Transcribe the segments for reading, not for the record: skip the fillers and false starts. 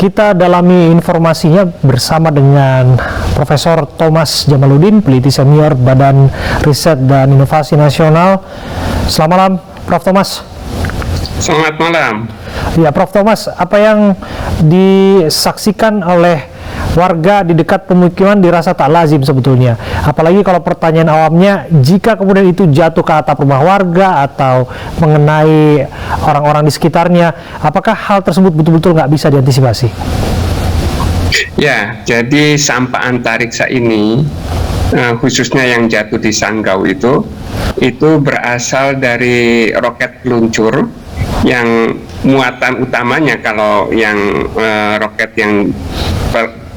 kita dalami informasinya bersama dengan Profesor Thomas Jamaludin, peneliti senior Badan Riset dan Inovasi Nasional. Selamat malam, Prof. Thomas. Selamat malam. Ya, Prof. Thomas, apa yang disaksikan oleh warga di dekat pemukiman dirasa tak lazim sebetulnya? Apalagi kalau pertanyaan awamnya, jika kemudian itu jatuh ke atap rumah warga atau mengenai orang-orang di sekitarnya, apakah hal tersebut betul-betul nggak bisa diantisipasi? Ya, jadi sampah antariksa ini, khususnya yang jatuh di Sanggau itu berasal dari roket peluncur yang muatan utamanya, kalau yang roket yang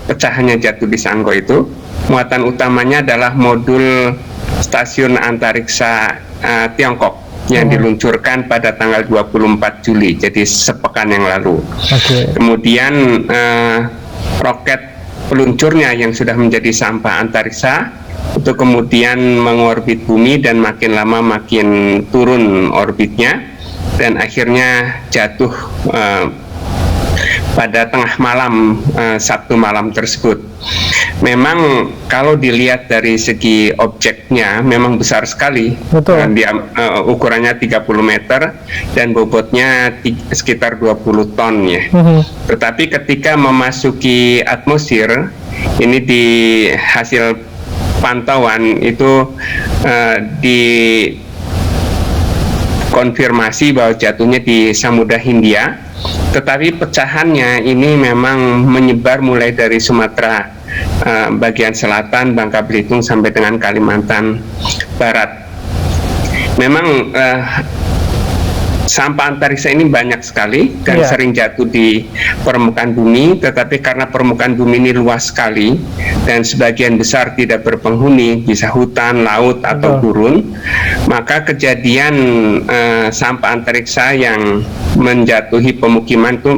pecahannya jatuh di Sanggau itu, muatan utamanya adalah modul stasiun antariksa Tiongkok yang diluncurkan pada tanggal 24 Juli, jadi sepekan yang lalu. Kemudian roket peluncurnya yang sudah menjadi sampah antariksa itu kemudian mengorbit bumi dan makin lama makin turun orbitnya dan akhirnya jatuh pada tengah malam Sabtu malam tersebut. Memang kalau dilihat dari segi objeknya memang besar sekali. Betul. Ukurannya 30 meter dan bobotnya sekitar 20 ton ya. Tetapi ketika memasuki atmosfer, ini di hasil pantauan itu dikonfirmasi bahwa jatuhnya di Samudra Hindia, tetapi pecahannya ini memang menyebar mulai dari Sumatera bagian selatan, Bangka Belitung sampai dengan Kalimantan Barat. Memang sampah antariksa ini banyak sekali dan sering jatuh di permukaan bumi, tetapi karena permukaan bumi ini luas sekali dan sebagian besar tidak berpenghuni, bisa hutan, laut atau gurun, maka kejadian sampah antariksa yang menjatuhi pemukiman itu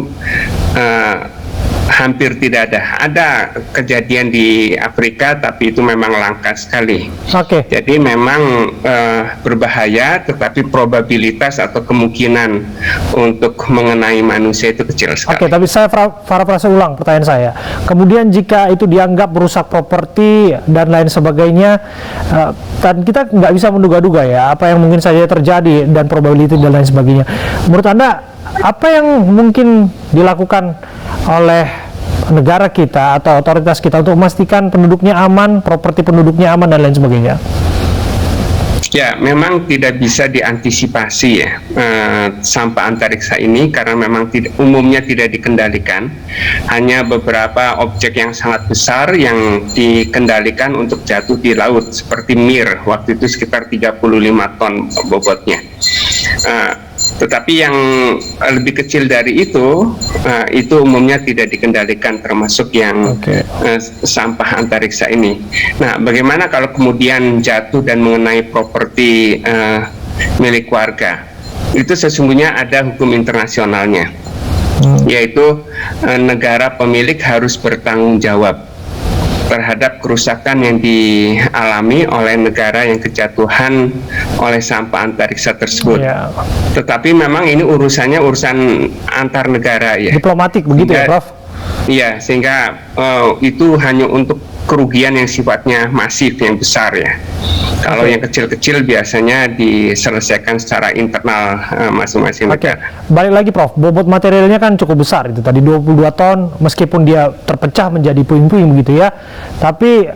hampir tidak ada. Ada kejadian di Afrika, tapi itu memang langka sekali. Jadi memang berbahaya, tetapi probabilitas atau kemungkinan untuk mengenai manusia itu kecil sekali. Tapi saya parafrase ulang pertanyaan saya. Kemudian jika itu dianggap merusak properti dan lain sebagainya, dan kita nggak bisa menduga-duga ya apa yang mungkin saja terjadi dan probabilitas dan lain sebagainya. Menurut Anda, apa yang mungkin dilakukan oleh negara kita atau otoritas kita untuk memastikan penduduknya aman, properti penduduknya aman dan lain sebagainya? Ya, memang tidak bisa diantisipasi ya sampah antariksa ini karena memang umumnya tidak dikendalikan. Hanya beberapa objek yang sangat besar yang dikendalikan untuk jatuh di laut, seperti Mir, waktu itu sekitar 35 ton bobotnya. Tetapi yang lebih kecil dari itu umumnya tidak dikendalikan, termasuk yang sampah antariksa ini. Nah, bagaimana kalau kemudian jatuh dan mengenai properti milik warga? Itu sesungguhnya ada hukum internasionalnya, yaitu negara pemilik harus bertanggung jawab terhadap kerusakan yang dialami oleh negara yang kejatuhan oleh sampah antariksa tersebut. Tetapi memang ini urusan antar negara ya. Diplomatik begitu ya, Prof? Iya, sehingga itu hanya untuk kerugian yang sifatnya masif, yang besar ya. Kalau yang kecil-kecil biasanya diselesaikan secara internal masing-masing negara. Balik lagi, Prof, bobot materialnya kan cukup besar itu tadi 22 ton, meskipun dia terpecah menjadi puing-puing begitu ya. Tapi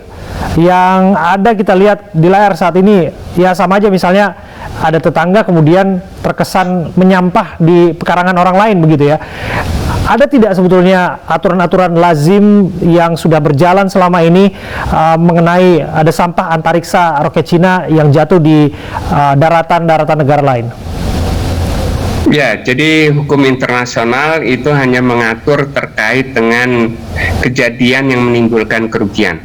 yang ada kita lihat di layar saat ini ya sama aja, misalnya ada tetangga kemudian terkesan menyampah di pekarangan orang lain begitu ya. Ada tidak sebetulnya aturan-aturan lazim yang sudah berjalan selama ini mengenai ada sampah antariksa roket Cina yang jatuh di daratan-daratan negara lain? Ya, jadi hukum internasional itu hanya mengatur terkait dengan kejadian yang menimbulkan kerugian.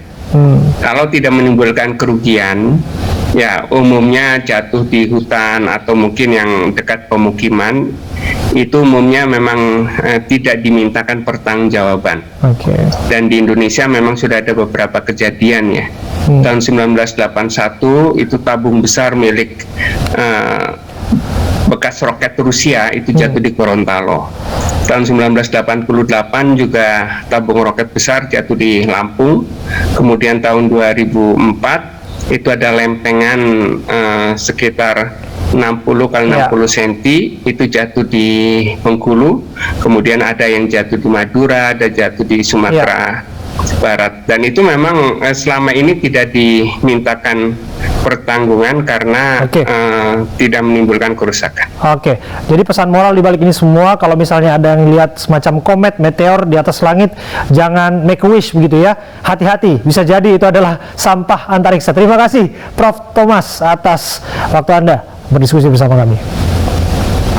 Kalau tidak menimbulkan kerugian, ya umumnya jatuh di hutan atau mungkin yang dekat pemukiman, itu umumnya memang tidak dimintakan pertanggungjawaban. Dan di Indonesia memang sudah ada beberapa kejadian ya. Tahun 1981 itu tabung besar milik bekas roket Rusia itu jatuh di Gorontalo. Tahun 1988 juga tabung roket besar jatuh di Lampung. Kemudian tahun 2004 itu ada lempengan sekitar 60 kali 60 cm itu jatuh di Bengkulu. Kemudian ada yang jatuh di Madura, ada jatuh di Sumatera Barat. Dan itu memang selama ini tidak dimintakan pertanggungan karena tidak menimbulkan kerusakan. Oke, jadi pesan moral di balik ini semua, kalau misalnya ada yang lihat semacam komet, meteor di atas langit, jangan make a wish begitu ya. Hati-hati, bisa jadi itu adalah sampah antariksa. Terima kasih Prof. Thomas atas waktu Anda berdiskusi bersama kami.